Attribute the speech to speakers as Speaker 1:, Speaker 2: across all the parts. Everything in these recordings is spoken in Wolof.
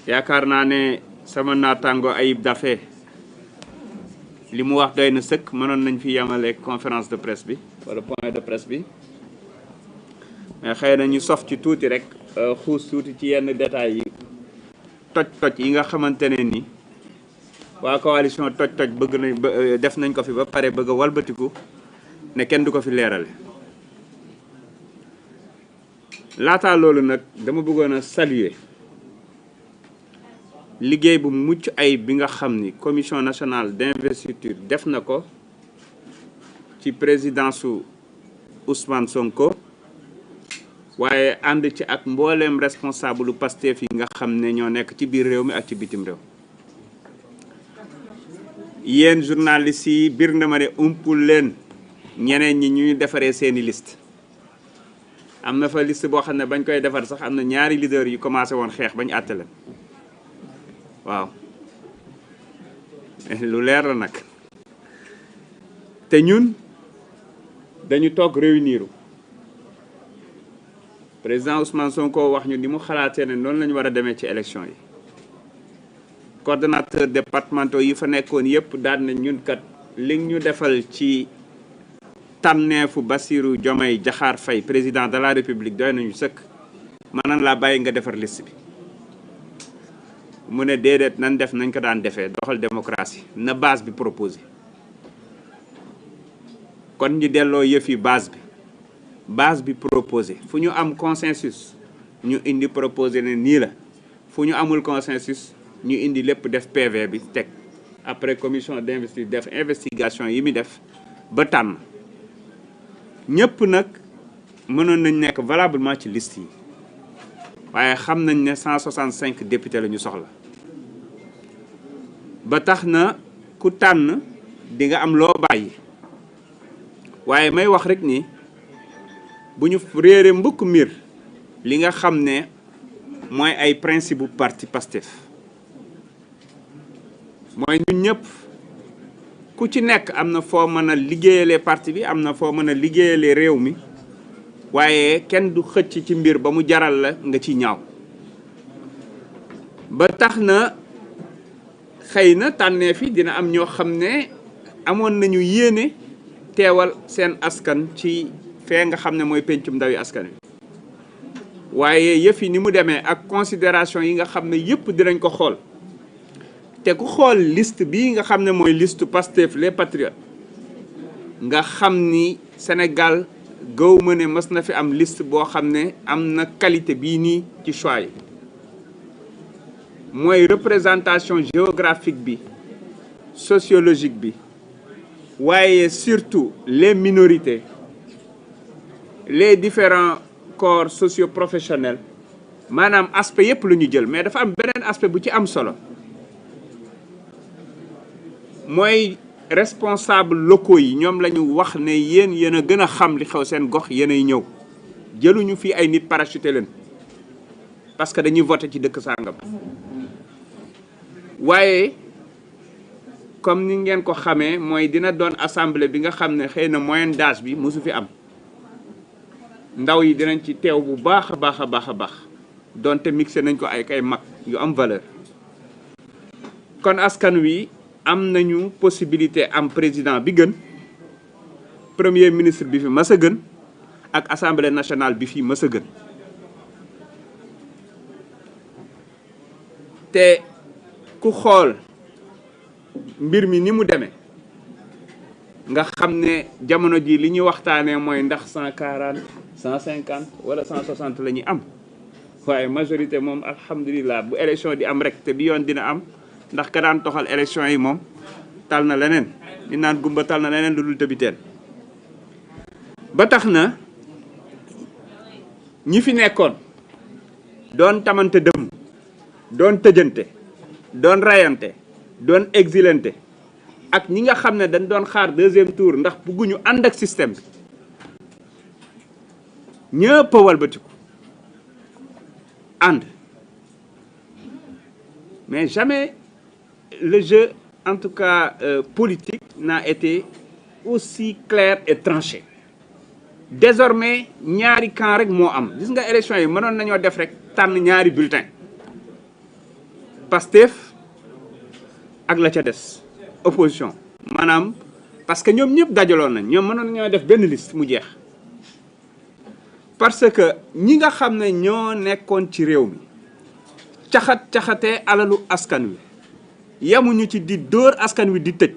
Speaker 1: yaakaar naa ne sama naataango Ayib Daffé li mu wax doy na sëkk mënoon nañ fi yemale conférence de presse bi wala point de presse bi mais xëy na ñu sof ci tuuti rek xuus tuuti ci yenn détails yi toj-toj yi nga xamante ne ni waa coalition toj-toj bëgg nañ def nañ ko fi ba pare bëgg a walbatiku ne kenn du ko fi leerale. laataa loolu nag dama bëggoon a saluer liggéey bu mucc ay bi nga xam ni commission nationale d'investiture def na ko ci présidence su Ousmane Sonko waaye ànd ci ak mbooleem responsable Pastef yi nga xam ne ñoo nekk ci biir réew mi ak ci bitim réew. yéen journalistes yi bir na ma ne umpul leen ñeneen ñi ñuy defaree seeni liste am na fa liste boo xam ne bañ koy defar sax am na ñaari leader yu commencé woon xeex bañ àtte leen waaw lu leer la nag te ñun dañu toog réunir président Ousmane Sonko wax ñu ni mu xalaatee ne noonu la ñu war a demee ci élection yi coordonnateur départementaux yi fa nekkoon yëpp daan na ñun kat li ñu defal ci tànneefu Bassirou Diomaye Diakhar Faye président de la République doy nañu sëkk maanaam laa bàyyi nga defar liste bi mu ne déedéet nan def nañ ko daan defee doxal démocratie na base bi proposé kon ñu delloo yëf yi base bi proposé fu ñu am consensus ñu indi proposé ne nii la fu ñu amul consensus ñu indi lépp def PV bi teg après commission d'investiture def investigation yi mi def ba tànn ñëpp nag mënoon nañ nekk valablement ci liste yi waaye xam nañ ne 165 députés la ñu soxla ba tax na ku tànn di nga am loo bàyyi waaye may wax rek ni bu ñu réere mbukk mbir li nga xam ne mooy ay principe bu parti Pastef mooy ñun ñëpp ku ci nekk am na foo mën a liggéeyale parti bi am na foo mën a liggéeyale réew mi waaye kenn du xëcc ci mbir ba mu jaral la nga ci ñaaw ba tax na xëy na tànnee fi dina am ñoo xam ne amoon nañu yéene teewal seen askan ci fee nga xam ne mooy pencum ndawi askan wi waaye yëf yi ni mu demee ak considération yi nga xam ne yëpp dinañ ko xool te ku xool liste bii nga xam ne mooy liste Pastef les Patriotes nga xam ni Sénégal gëw ma ne mës na fi am liste boo xam ne am na qualité bii nii ci choix yi mooy représentation géographique bi sociologique bi waaye surtout les minorités les différents corps socio-professionnels maanaam aspect yëpp lu ñu jël mais dafa am beneen aspect bu ci am solo mooy responsable locaux yi ñoom la ñu wax ne yéen a gën a xam li xew seen gox yéen ay ñëw jëluñu fii ay nit parachuté leen parce que dañuy voté ci dëkk sàngam waaye comme ni ngeen ko xamee mooy dina doon assemblée bi nga xam ne xëy na moyenne d'âge bi mosu fi am ndaw yi dinañ ci teew bu baax a baax a baax a baax donte mixé nañ ko ay mag yu am valeur kon askan wi am nañu possibilité am président bi gën premier ministre bi fi mës a gën ak assemblée nationale bi fi mës a gën te ku xool mbir mi ni mu demee nga xam ne jamono ji li ñuy waxtaanee mooy ndax 140 150 wala 160 la ñuy am waaye majorité moom alhamdulilah bu élection di am rek te bi yoon dina am ndax ka daan toxal élection yi moom tal na leneen di naan gumba tal na leneen lu dul tëbiteen ba tax na ñi fi nekkoon doon tamante dëmm doon tëjante doon rayante doon exilante ak ñi nga xam ne dañ doon xaar deuxième tour ndax bëgguñu ànd ak système bi ñëpp a walbatiku ànd mais jamais le jeu en tout cas politique n'a été aussi clair et tranché désormais ñaari camp rek moo am gis nga élection yi mënoon nañoo def rek tànn ñaari bulletin Pastef ak la ca des opposition maanaam parce que ñoom ñëpp dajaloon nañ ñoom mënoon ñoo def benn liste mu jeex parce que ñi nga xam ne ñoo nekkoon ci réew mi caxatee alalu askan wi yamuñu ci di dóor askan wi di tëj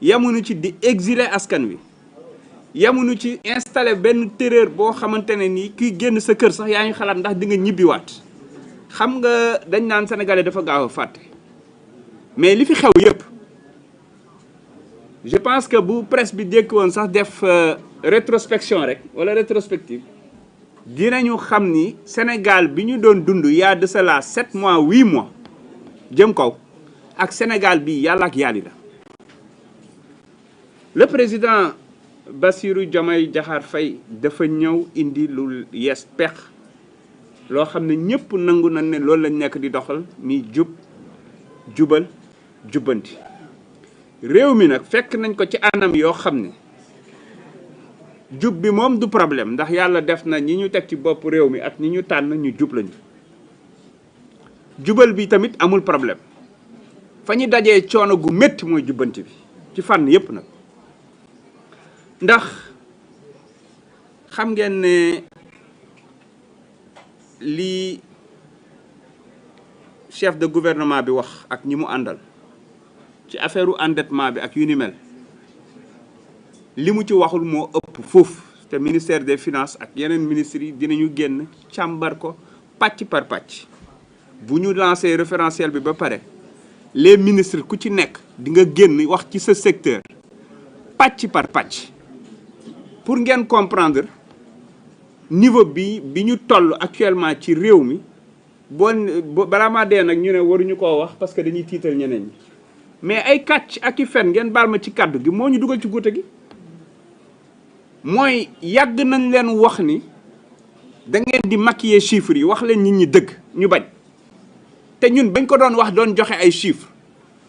Speaker 1: yamuñu ci di exiler askan wi yamuñu ci installer benn terreur boo xamante ne nii kuy génn sa kër sax yaa ngi xalaat ndax di nga ñibbiwaat xam nga dañ naan sénégalais dafa gaaw a fàtte mais li fi xew yëpp je pense que bu presse bi dékk woon sax def rétrospection rek wala rétrospective dinañu xam ni Sénégal bi ñu doon dund y a de cela 7 mois 8 mois jëm kaw ak Sénégal bi yàlla ak yàlli la le président Bassirou Diomaye Diakhar Faye dafa ñëw indi lu yees pex loo xam ne ñëpp nangu nañ ne loolu lañ nekk di doxal mi jubal jubbanti réew mi nag fekk nañ ko ci anam yoo xam ne jub bi moom du problème ndax yàlla def na ñi ñu teg ci bopp réew mi ak ñi ñu tànn ñu jub lañu jubal bi tamit amul problème fa ñu dajee coono gu métti mooy jubbanti bi ci fànn yépp nag ndax xam ngeen ne lii chef de gouvernement bi wax ak ñi mu àndal ci affaire endettement bi ak yu ni mel li mu ci waxul moo ëpp foofu te ministère des finances ak yeneen ministres yi dinañu génn càmbar ko pàcc par pàcc bu ñu lancé référentiel bi ba pare les ministres ku ci nekk di nga génn wax ci sa secteur pàcc par pàcc pour ngeen comprendre niveau bi ñu toll actuellement ci réew mi boo balaa maa dee nag ñu ne waruñu koo wax parce que dañuy tiital ñeneen ñi mais ay kàcc ak i fen ngeen baal ma ci kàddu gi moo ñu dugal ci guute gi mooy yàgg nañ leen wax ni da ngeen di maquiller chiffres yi wax leen nit ñi dëgg ñu bañ te ñun bañ ko doon wax doon joxe ay chiffres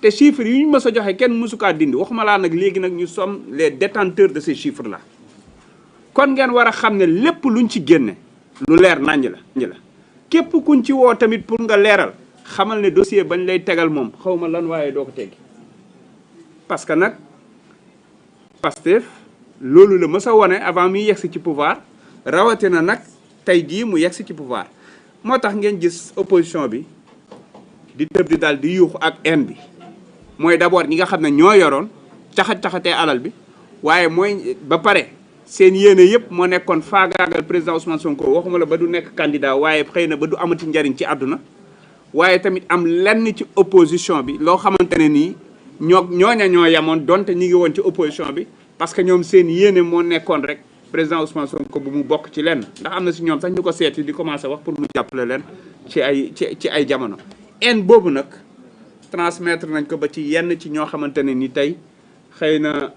Speaker 1: te chiffres yi ñu mës a joxe kenn mësu kaa dindi waxuma laa nag léegi nag ñu sommes les détenteurs de ces chiffres là kon ngeen war a xam ne lépp luñ ci génne lu leer naññ la képp kuñ ci woo tamit pour nga leeral xamal ne dossier bañ lay tegal moom xaw ma lan waaye doo ko teggi parce que nag Pastef loolu la mës a wone avant muy yegsi ci pouvoir rawatina nag tey jii mu yegsi ci pouvoir moo tax ngeen gis opposition bi di tëb di daal di yuuxu ak haine bi mooy d'abord ñi nga xam ne ñoo yoroon caxatee alal bi waaye mooy ba pare seen yéene yëpp moo nekkoon faagaagal président Ousmane Sonko waxuma la ba du nekk candidat waaye xëy na ba du amati njariñ ci àdduna waaye tamit am lenn ci opposition bi loo xamante ne nii ñoo yamoon donte ñi ngi woon ci opposition bi parce que ñoom seen yéene moo nekkoon rek président Ousmane Sonko bu mu bokk ci lenn ndax am na si ñoom sax ñu ko seeti di commencé wax pour mu jàppale leen ci ay jamono. haine boobu nag transmettre nañ ko ba ci yenn ci ñoo xamante ne ni tey xëy na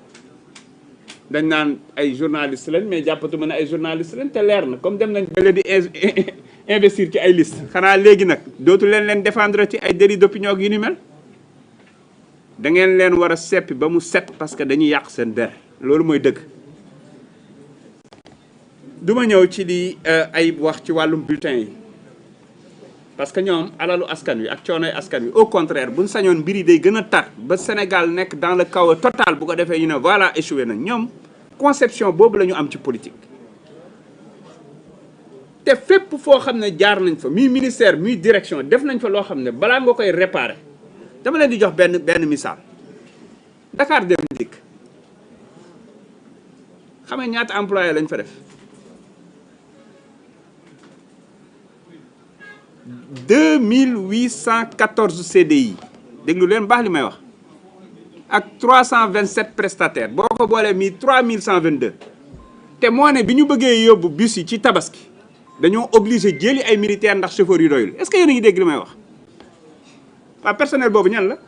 Speaker 1: dañ naan ay journaliste lañ mais jàppatuma ne ay journaliste lañ te leer na comme dem nañ ba leen di investir ci ay liste xanaa léegi nag dootu leen défendre ci ay délit d'opinion ak yu ni mel da ngeen leen war a seppi ba mu set parce que dañuy yàq seen der loolu mooy dëgg. duma ñëw ci di ay wax ci wàllum bulletin yi parce que ñoom alalu askan wi ak coonoy askan wi au contraire buñ sañoon mbir yi day gën a tar ba Sénégal nekk dans le chaos total bu ko defee ñu ne voilà échoué na ñoom conception boobu la ñu am ci politique. te fépp foo xam ne jaar nañ fa muy ministère muy direction def nañ fa loo xam ne balaa nga koy réparer dama leen di jox benn misaal Dakar Dem Dikk xam nga ñaata employé lañ fa def 2814 CDI déglu leen baax li may wax ak 327 prestataires boo ko boolee mi 3122 te moo ne bi ñu bëggee yóbbu bus yi ci tabaski dañoo obligé jëli ay militaires ndax chauffeurs yu doyul est-ce que yéen a ngi dégg li may wax waa personnel boobu ñan la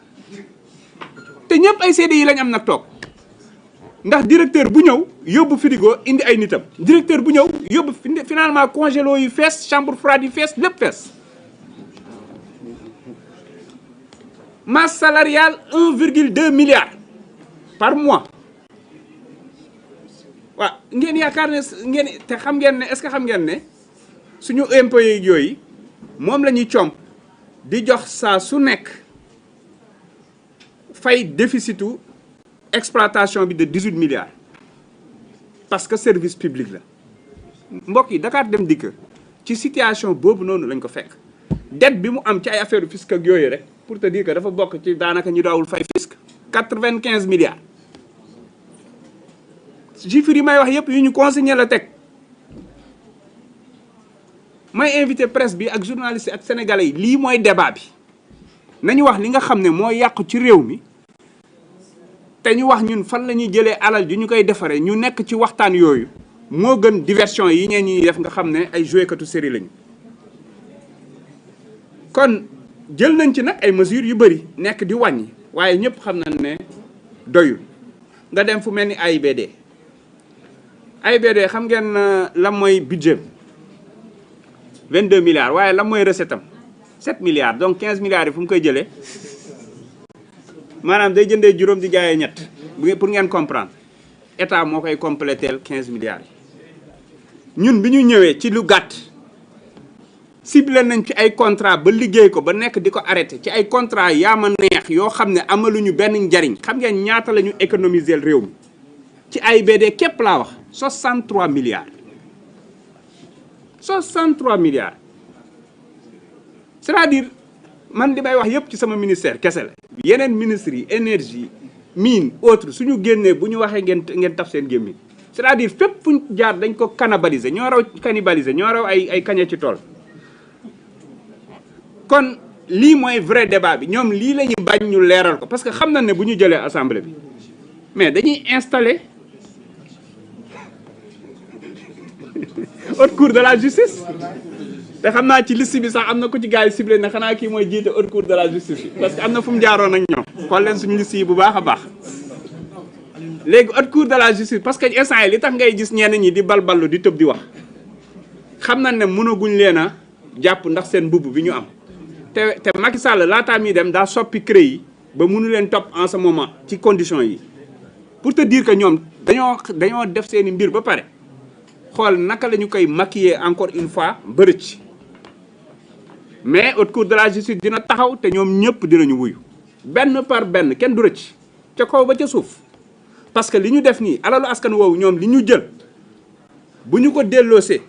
Speaker 1: te ñëpp ay CDI lañ am nag toog ndax directeur bu ñëw yóbbu frigo indi ay nitam directeur bu ñëw yóbbu finalement congélo yu fees chambre froide yu fees lépp fees masse salariale 1,2 milliard par mois waaw ngeen yaakaar ne ngeen te xam ngeen ne est-ce que xam ngeen ne suñu impôts yooyu moom la ñuy comp di jox saa su nekk fay déficitu exploitation bi de 18 milliards parce que service public la mbokk yi Dakar Dem Dikk ci situation boobu noonu lañ ko fekk dette bi mu am ci ay affaire fisc ak yooyu rek pour te dire que dafa bokk ci daanaka ñu daawul fay fisc 95 milliards chiffres yi may wax yëpp yu ñu consigné la teg may invité presse bi ak journaliste ak sénégalais yi lii mooy débat bi nañu wax li nga xam ne moo yàqu ci réew mi te ñu wax ñun fan la ñuy jëlee alal ju ñu koy defaree ñu nekk ci waxtaan yooyu moo gën diversion yi ñeen ñi def nga xam ne ay jouekatu série lañu. kon jël nañ ci nag ay mesures yu bëri nekk di wàññi waaye ñëpp xam nañ ne doyul nga dem fu mel ni AIBD xam ngeen lan mooy budget 22 milliards waaye lan mooy recette am 7 milliards donc 15 milliards yi fu mu koy jëlee maanaam day jëndee juróom di jaayee ñett pour ngeen comprendre état moo koy compléteel 15 milliards yi ñun bi ñu ñëwee ci lu gàtt ciblé nañ ci ay contrat ba liggéey ko ba nekk di ko arrêté ci ay contrat yaama neex yoo xam ne amaluñu benn njariñ xam ngeen ñaata la ñu économiser réew mi ci AIBD képp laa wax 63 milliards 63 milliards c'est-à-dire man li may wax yëpp ci sama ministère kese la yeneen ministres yi énergie mine autre suñu génnee bu ñu waxee ngeen taf seen gémmiñ c'est-à-dire fépp fuñ jaar dañ ko cannibaliser ñoo raw cannibaliser ñoo raw ay kañe ci tool kon lii mooy vrai débat bi ñoom lii la ñu bañ ñu leeral ko parce que xam na ne bu ñu jëlee assemblée bi mais dañuy installer haute cour de la justice te xam naa ci liste bi sax am na ko ci gars yi ciblé ne xanaa kii mooy jiite haute cour de la justice bi parce que am na fu mu jaaroon ak ñoom xool leen suñu liste yi bu baax a baax léegi haute cour de la justice parce que instant yi li tax ngay gis ñenn ñi di balballu di tëb di wax xam nañ ne mënaguñ leen a jàpp ndax seen mbubb bi ñu am te Macky Sall laataa muy dem daa soppi CREI yi ba mënu leen topp en ce moment ci conditions yi pour te dire que ñoom dañoo def seeni mbir ba pare xool naka la ñu koy maquiller encore une fois ba rëcc mais haute cour de la justice dina taxaw te ñoom ñëpp dinañu wuyu benn par benn kenn du rëcc ca kaw ba ca suuf parce que li ñu def nii alalu askan woowu ñoom li ñu jël bu ñu ko delloosee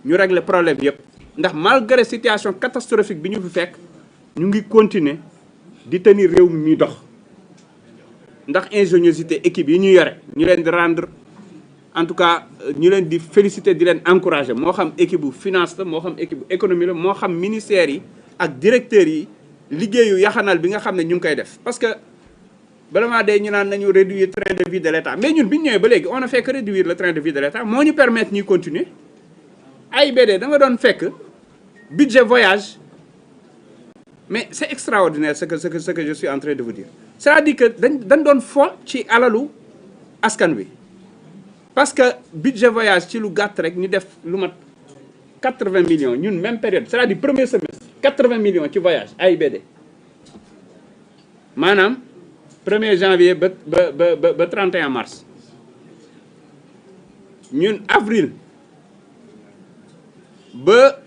Speaker 1: ñu régler problème yëpp ndax malgré situation catastrophique bi ñu fi fekk ñu ngi continuer di tenir réew mi muy dox ndax ingéniosité équipe yi ñu yore ñu leen di rendre en tout cas ñu leen di féliciter di leen encourager moo xam équipe bu finance la moo xam équipe bu économie la moo xam ministères yi ak directeurs yi liggéeyu yaxanal bi nga xam ne ñu ngi koy def parce que vraiment day ñu naan nañu réduire train de vie de l'État mais ñun bi ñu ñëwee ba léegi on a fait que réduire le train de vie de l'État moo ñu permettre ñuy continuer AIBD da nga doon fekk budget voyage mais c'est extraordinaire ce que je suis en train de vous dire c'est-à-dire que dañ doon fo ci alalu askan wi parce que budget voyage ci lu gàtt rek ñu def lu mat 80 millions ñun même période c'est-à-dire premier semestre 80 millions ci voyage AIBD maanaam 1er janvier ba 31 mars ñun avril ba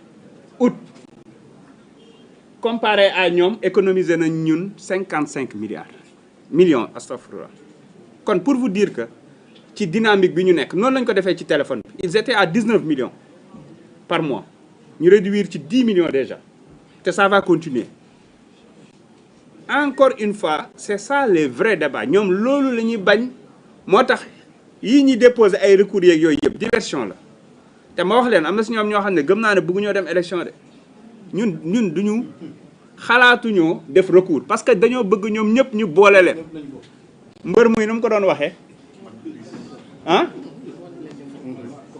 Speaker 1: août comparé à ñoom économiser nañ ñun 55 millions astafurlah kon pour vous dire que ci dynamique bi ñu nekk noonu lañ ko defee ci téléphone bi ils étaient à 19 millions par mois ñu réduire ci 10 millions déjà te ça va continuer encore une fois c'est ça les vrais débats ñoom loolu la ñuy bañ moo tax yii ñuy déposer ay recours yeeg yooyu yëpp diversion la te ma wax leen am na si ñoom ñoo xam ne gëm naa ne bëgguñoo dem élection de ñun duñu xalaatuñoo def recours parce que dañoo bëgg ñoom ñëpp ñu boole leen mbër muy nu mu ko doon waxee ah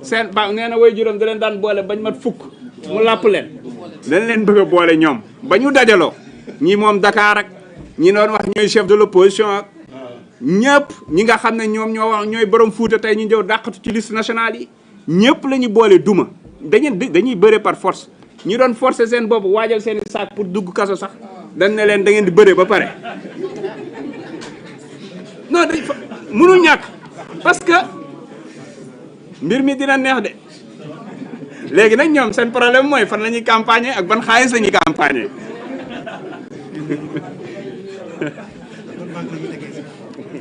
Speaker 1: seen ba nee na way juróom da leen daan boole bañ mat fukk mu làpp leen dañ leen bëgg a boole ñoom ba ñu dajaloo ñi moom Dakar ak ñi doon wax ñooy chef de l'opposition ak ñëpp ñi nga xam ne ñoom ñoo wax ñooy borom Fuuta tey ñu ñëw dàqatu ci liste nationale yi ñëpp la ñu boole duma dañuy bëre par force ñi doon forcer seen bopp waajal seen i saak pour dugg kaso sax dañ ne leen da ngeen di bëre ba pare non dañ fa mënul ñàkk parce que mbir mi dina neex de léegi nag ñoom seen problème mooy fan la ñuy campagner ak ban xaalis la ñuy campagner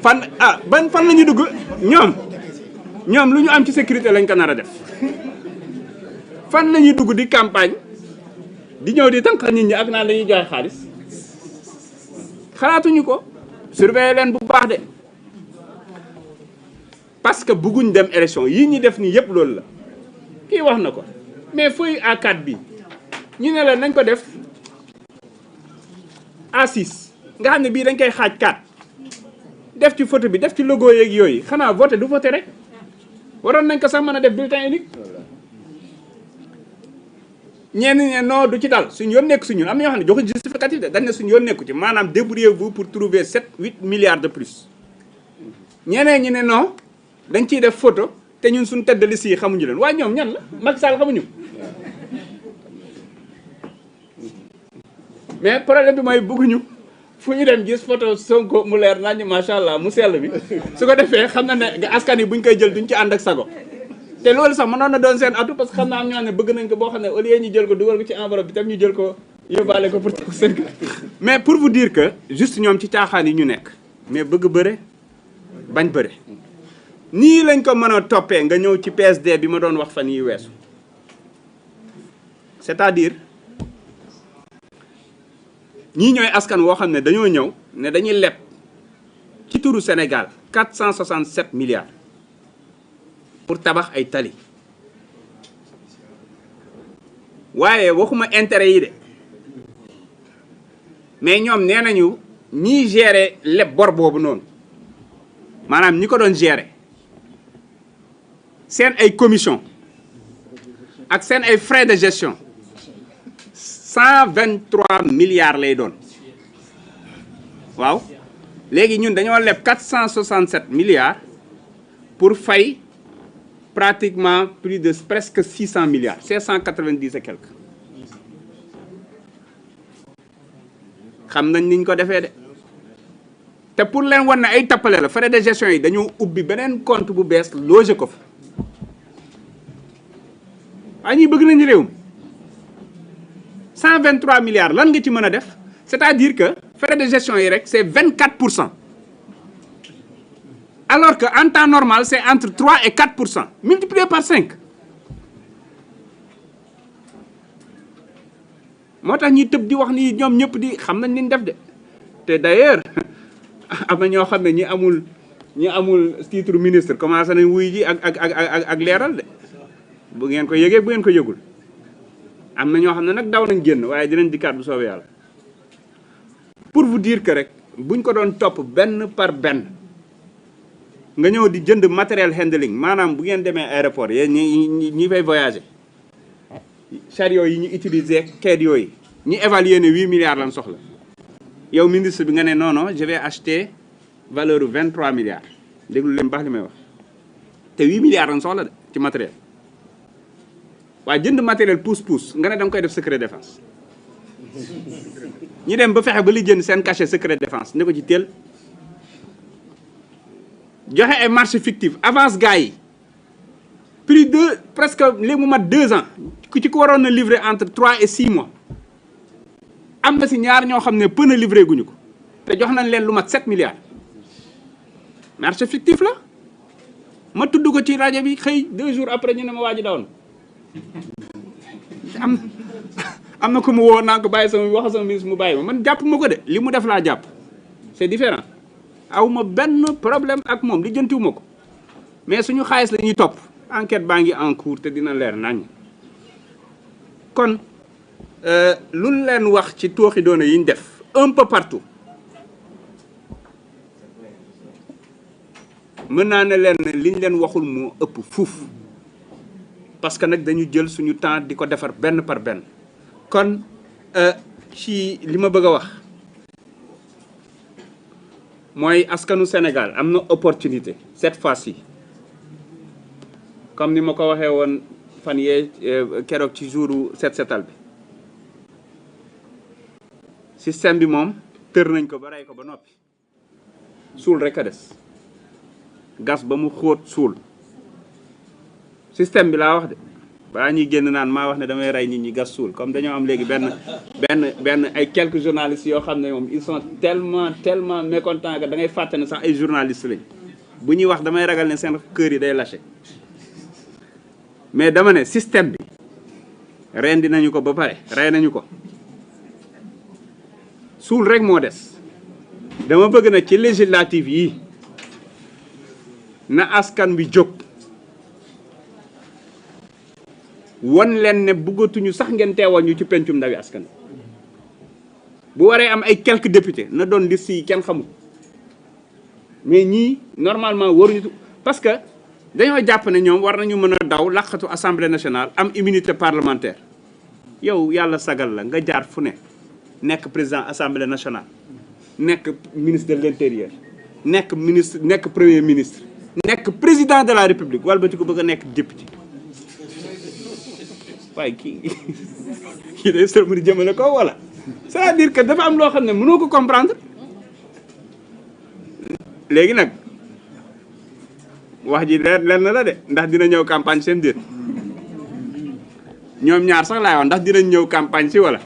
Speaker 1: fan fan la ñuy dugg ñoom lu ñu am ci sécurité lañ ko nar a def fan la ñuy dugg di campagne di ñëw di tànqal nit ñi ak naan dañuy joxe xaalis xalaatuñu ko surveiller leen bu baax de parce que bëgguñ dem élection yi ñi def nii yëpp loolu la kii wax na ko mais feuille A4 bi ñu ne la nañ ko def A6 nga xam ne bii dañ koy xaaj 4 def ci photo bi def ci logo yeeg yooyu xanaa voté du voté rek waroon nañ ko sax mën a def bulletin unique ñenn ñi non du ci dal suñu yoon nekk suñu am na ñoo xam ne joxe justificatif de dañ ne suñu yoon nekku ci maanaam débrouillez-vous pour trouver 7-8 milliards de plus ñeneen ñi ne non dañ ciy def photo te ñun suñu tête de liste yi xamuñu leen waaye ñoom ñan la Macky Sall xamuñu mais problème bi mooy bëgguñu fu ñu dem gis photo Sonko mu leer nañu macha allah mu sell bi su ko defee xam na ne askan yi buñ koy jël duñ ci ànd ak sago te loolu sax mënoon na doon seen atu parce que xam naa am ñoo xam ne bëgg nañ ko boo xam ne au lieu ñu jël ko dugal ko ci enveloppe bi tam ñu jël ko yóbbaale ko pour seen kër mais pour vous dire que juste ñoom ci caaxaan yi ñu nekk mais bëgg bëre bañ bëre nii lañ ko mën a toppee nga ñëw ci PSD bi ma doon wax fan yi weesu c'est-à-dire ñii ñooy askan woo xam ne dañoo ñëw ne dañuy leb ci turu Sénégal 467 milliards pour tabax ay tali waaye waxuma intérêt yi de mais ñoom nee nañu ñiy gérer leb bor boobu noonu maanaam ñi ko doon gérer seen ay commission ak seen ay frais de gestion 123 milliards lay doon waaw léegi ñun dañoo leb 467 milliards pour fay pratiquement plus de presque 600 milliards 590 et quelques xam nañ niñ ko defee de te pour leen wan ne ay tappale la frais de gestion yi dañoo ubbi beneen compte bu bees loger ko fa waaye ñuy bëgg nañu réew mi 123 milliards lan nga ci mën a def c'est-à-dire que frais de gestion yi rek c'est 24%. Alors qu'en temps normal, c'est entre 3 et 4%, multiplié par 5. moo tax ñuy tëb di wax ni ñoom ñëpp di xam nañ ni def de te d'ailleurs am na ñoo xam ne ñi amul titre ministre commencé nañ wuy ji ak leeral de bu ngeen ko yëgee bu ngeen ko yëgul am na ñoo xam ne nag daw nañ génn waaye dinañ dikkaat bu soobee yàlla pour vous dire que rek buñ ko doon topp benn par benn nga ñëw di jënd matériel handling maanaam bu ngeen demee aéroport yéen ñi fay voyager chariot yi ñu utiliser keet yooyu ñu évaluer ne 8 milliards lan soxla yow ministre bi nga ne non non je vais acheter valeur 23 milliards déglu leen baax li may wax te 8 milliards lan soxla de ci matériel waaye jënd matériel pousse nga ne da nga koy def secret défense ñi dem ba fexe ba li jënd seen cachet secret défense ne ko ci teel joxe ay marché fictif avance gars yi plus de presque léegi mu mat 2 ans ku ci ko waroon na livrer entre 3 et 6 mois am na si ñaar ñoo xam ne pën a livré guñu ko te jox nañ leen lu mat 7 milliards marché fictif la ma tudd ko ci rajo bi xëy 2 jours après ñu ne ma waa ji dawoon am na ko mu woo naa ko bàyyi sama wax sama ministre mu bàyyi ma man jàpp ma ko de li mu def laa jàpp c'est différent awma benn problème ak moom li jëntiwuma ko mais suñu xaalis la ñuy topp enquête baa ngi en cours te dina leer nañ kon lu leen wax ci tooxi doona yi ñu def un peu partout mën naa ne leen liñ leen waxul moo ëpp fuuf parce que nag dañu jël suñu temps di ko defar benn par benn kon ci li ma bëgg a wax mooy askanu Sénégal am na opportunité cette fois-ci comme ni ma ko waxee woon fan yee keroog ci jouru set setal bi système bi moom tër nañ ko ba rey ko ba noppi suul rek a des gas ba mu xóot suul système bi laa wax de balaa ñuy génn naan maa wax ne damay rey nit ñi gas suul comme dañoo am léegi benn ay quelques journalistes yoo xam ne moom ils sont tellement mécontents que da ngay fàtte ne sax ay journalistes lañ bu ñuy wax damay ragal ne seen kër yi day lâché mais dama ne système bi ren dinañu ko ba pare rey nañu ko suul rek moo des dama bëgg na ci législative yi na askan bi jóg won leen ne bëggatuñu sax ngeen teewal ñu ci pencum ndawi askan bu waree am ay quelques députés na doon liste yi kenn xamul mais ñii normalement waruñu parce que dañoo jàpp ne ñoom war nañu mën a daw laqatu assemblée nationale am immunité parlementaire yow yàlla sagal la nga jaar fu ne nekk président assemblée nationale nekk ministre de l'intérieur nekk premier ministre nekk président de la république walbati ko bëgg a nekk député waaye kii day sëlmu di jëmale ko wala c'est-à-dire que dafa am loo xam ne mënoo ko comprendre léegi nag wax ji lenn la de ndax dina ñëw campagne seen déet ñoom ñaar sax laay wax ndax dinañ ñëw campagne si wala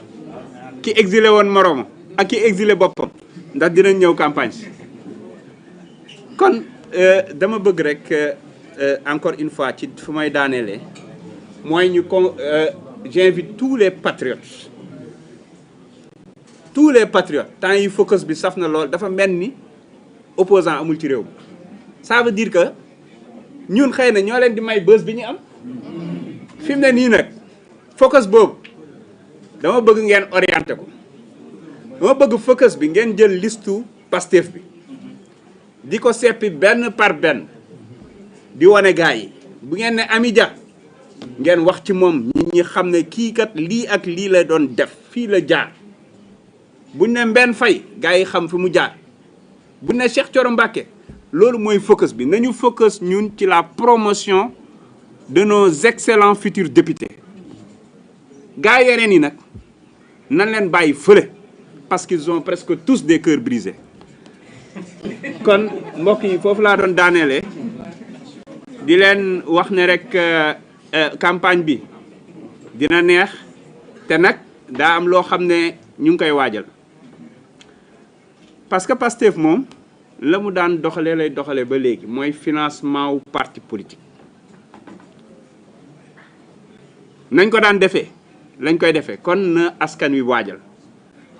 Speaker 1: ki exilé woon moroomam ak ki exilé boppam ndax dinañ ñëw campagne si kon dama bëgg rek encore une fois ci fu may daaneele mooy ñu ko j'invite tous les patriotes temps yi focus bi saf na lool dafa mel ni opposant amul ci réew mi ça veut dire que ñun xëy na ñoo leen di may bës bi ñu am fi mu ne nii nag focus boobu dama bëgg ngeen orienté ko dama bëgg focus bi ngeen jël listu Pastef bi di ko seppi benn par benn di wane gars yi bu ngeen ne Amy Dia ngeen wax ci moom nit ñi xam ne kii kat lii ak lii la doon def fii la jaar buñ ne Mbène Faye gars yi xam fi mu jaar buñ ne Cheikh Thioro Mbacké loolu mooy focus bi nañu focus ñun ci la promotion de nos excellents futurs députés gars yeneen yi nag nan leen bàyyi fële parce qu'ils ont presque tous des cœurs brisés kon mbokk yi foofu laa doon daaneele di leen wax ne rek campagne bi dina neex te nag daa am loo xam ne ñu ngi koy waajal parce que Pastef moom la mu daan doxalee lay doxalee ba léegi mooy financement wu parti politique nañ ko daan defee lañ koy defee kon na askan wi waajal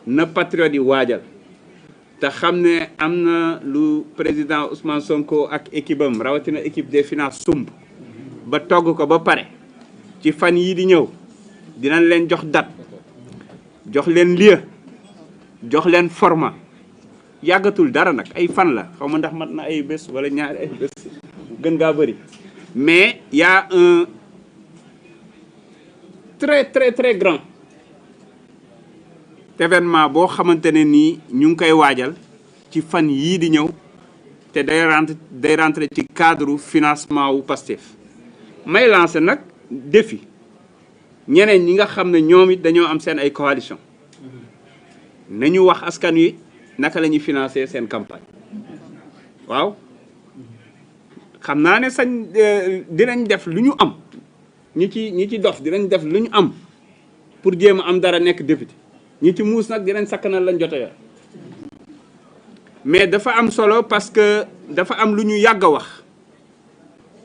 Speaker 1: na patriote yi waajal te xam ne am na lu président Ousmane Sonko ak équipe am rawatina équipe des finances sumb ba togg ko ba pare ci fan yii di ñëw dinañ leen jox date jox leen lieu jox leen format yàggatul dara nag ay fan la xaw ma ndax mat na ay bés wala ñaari ay bés gën ngaa bëri mais y a un très grand événement boo xamante ne nii ñu ngi koy waajal ci fan yii di ñëw te day rentré ci cadre financement wu Pastef may lancé nag défi ñeneen ñi nga xam ne ñoom it dañoo am seen ay coalition nañu wax askan wi naka la ñuy financer seen campagne waaw xam naa ne sañ dinañ def lu ñu am ñi ci dof dinañ def lu ñu am pour jéem a am dara nekk député ñi ci muus nag dinañ sakkanal lañ jote yor mais dafa am solo parce que dafa am lu ñu yàgg a wax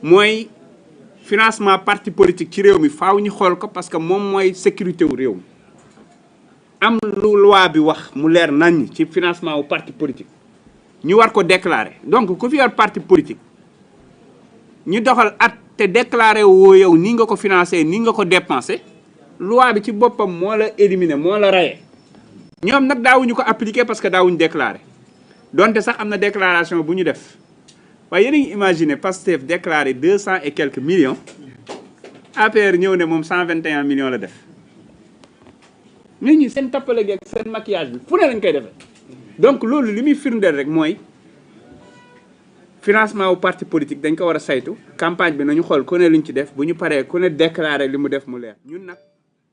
Speaker 1: mooy financement parti politique ci réew mi faaw ñu xool ko parce que moom mooy sécurité wu réew mi am lu loi bi wax mu leer nañ ci financement wu parti politique ñu war ko déclarer donc ku fi yor parti politique ñu doxal at te déclarer woo yow ni nga ko financé ni nga ko dépensé loi bi ci boppam moo la éliminer moo la rayé ñoom nag daawuñu ko appliquer parce que daawuñu déclarer donte sax am na déclaration bu ñu def waaye yéen a ngi imaginer Pastef déclaré 200 et quelques millions APR ñëw ne moom 121 millions la def nit ñi seen tappale geeg seen maquillage bi fu ne lañ koy defee donc loolu li muy firndeel rek mooy financement wu parti politique dañ ko war a saytu campagne bi nañu xool ku ne luñ ci def bu ñu paree ku ne déclaré li mu def mu leer ñun nag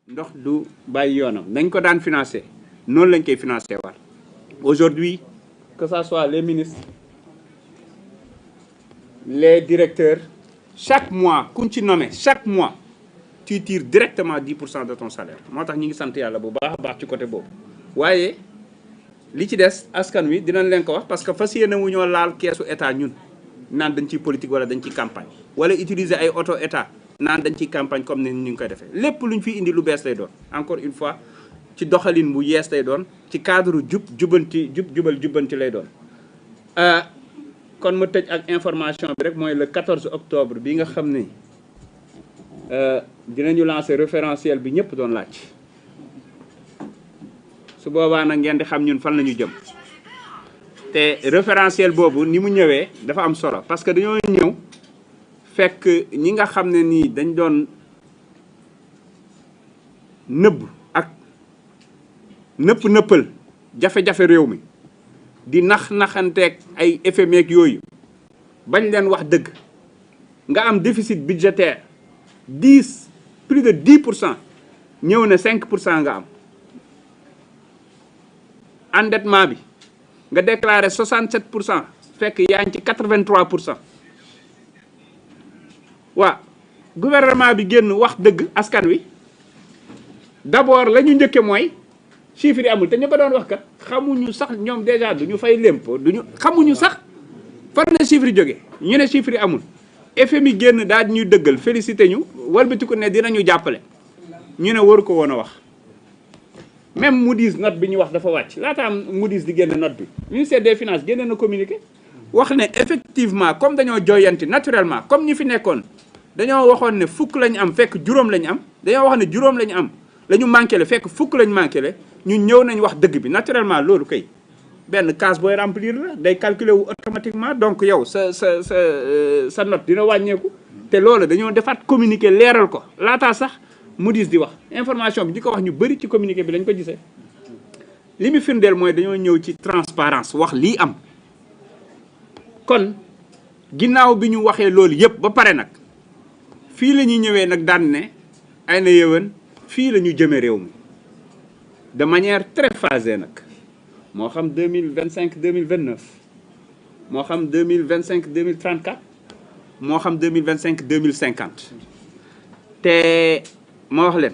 Speaker 1: ndox du bàyyi yoonam nañ ko daan financé noonu lañ koy financé waat aujourd'hui que ça soit les ministres les directeurs chaque mois kuñ ci nommé chaque mois tu tires directement 10% de ton salaire moo tax ñi ngi sant yàlla bu baax a baax ci côté boobu. waaye li ci des askan wi dinañ leen ko wax parce que fas yéene wu ñoo laal keesu état ñun naan dañ ciy politique wala dañ ciy campagne wala utiliser ay auto état naan dañ ciy campagne comme ni ñu ngi koy defee lépp luñ fi indi lu bees lay doon encore une fois ci doxalin bu yees lay doon ci cadre jubbanti lay doon. kon ma tëj ak information bi rek mooy le 14 octobre bi nga xam ne dinañu lancer référentiel bi ñëpp doon laaj su boobaa nag ngeen di xam ñun fan la ñu jëm te référentiel boobu ni mu ñëwee dafa am solo parce que dañoo ñëw fekk ñi nga xam ne nii dañ doon nëbb ak nëppal jafe-jafe réew mi di naxanteeg ay FMI ak yooyu bañ leen wax dëgg nga am déficit budgétaire plus de 10% ñëw ne 5% nga am endettement bi nga déclaré 67% fekk yaa ngi ci 83%. waa gouvernement bi génn wax dëgg askan wi d'abord la ñu njëkke mooy chiffres yi amul te ñu ko doon wax kat xamuñu sax ñoom déjà duñu fay lempo xamuñu sax fan la chiffres yi jógee ñu ne chiffres yi amul FMI génn daal di ñuy dëggal félicité ñu walbatiku ne dinañu jàppale ñu ne waru ko woon a wax même Moody's note bi ñu wax dafa wàcc laata am Moody's di génn note bi ministère des finances génne na communiqué wax ne effectivement comme dañoo jooyanti naturellement comme ñi fi nekkoon dañoo waxoon ne fukk lañu am fekk juróom lañu am dañoo wax ne juróom lañu am la ñu manqué le fekk fukk lañu manqué le ñun ñëw nañ wax dëgg bi naturellement loolu kay benn case booy remplir la day calculer wu automatiquement donc yow sa note dina wàññeeku te loolu dañoo defaat communiqué leeral ko laataa sax Moody's di wax information bi di ko wax ñu bëri ci communiqué bi lañ ko gisee li mu firndeel mooy dañoo ñëw ci transparence wax lii am kon ginnaaw bi ñu waxee loolu yëpp ba pare nag fii la ñuy ñëwee nag daan ne ay na yëwan fii la ñu jëmee réew mi de manière très phasée nag moo xam 2025 2029 moo xam 2025 2034 moo xam 2025 2050 te ma wax leen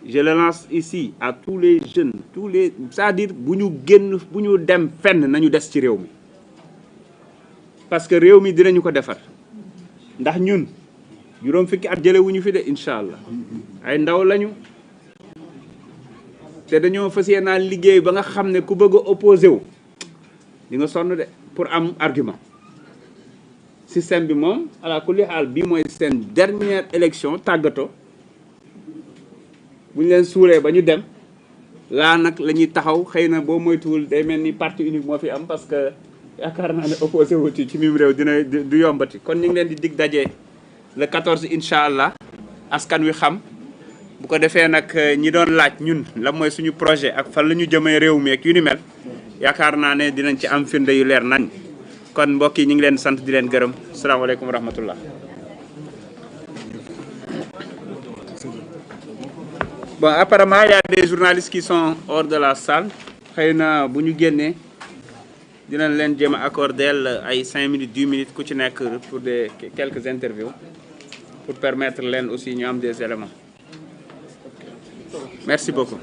Speaker 1: je le lance ici à tous les jeunes c'est-à-dire bu ñu dem fenn nañu des ci réew mi parce que réew mi dinañu ko defar ndax ñun juróom fukki at jëlewuñu fi de incha allah ay ndaw lañu te dañoo fas yéenaa liggéey ba nga xam ne ku bëgg a opposé wu di nga sonn de pour am argument système bi moom ala kulli xaal bii mooy seen dernière élection tàggatoo bu ñu leen suuree ba ñu dem laa nag la ñuy taxaw xëy na boo moytuwul day mel ni parti unique moo fi am parce que yaakaar naa ne opposé wuti ci mim réew du yombati kon ñu ngi leen di dig daje le 14 incha allah askan wi xam bu ko defee nag ñi doon laaj ñun la mooy suñu projet ak fan la ñu jëmee réew mi ak yu ni mel yaakaar naa ne dinañ ci am firnde yu leer nañ kon mbokk yi ñu ngi leen sant di leen gërëm salaamaaleykum wa rahmatullah. Bon, apparemment il y a des journalistes qui sont hors de la salle xëy na bu ñu génnee dinañ leen jéem a accordeel ay 5 minutes 10 minutes ku ci nekk pour quelques interviews pour permettre leen aussi ñu am des éléments. Merci beaucoup.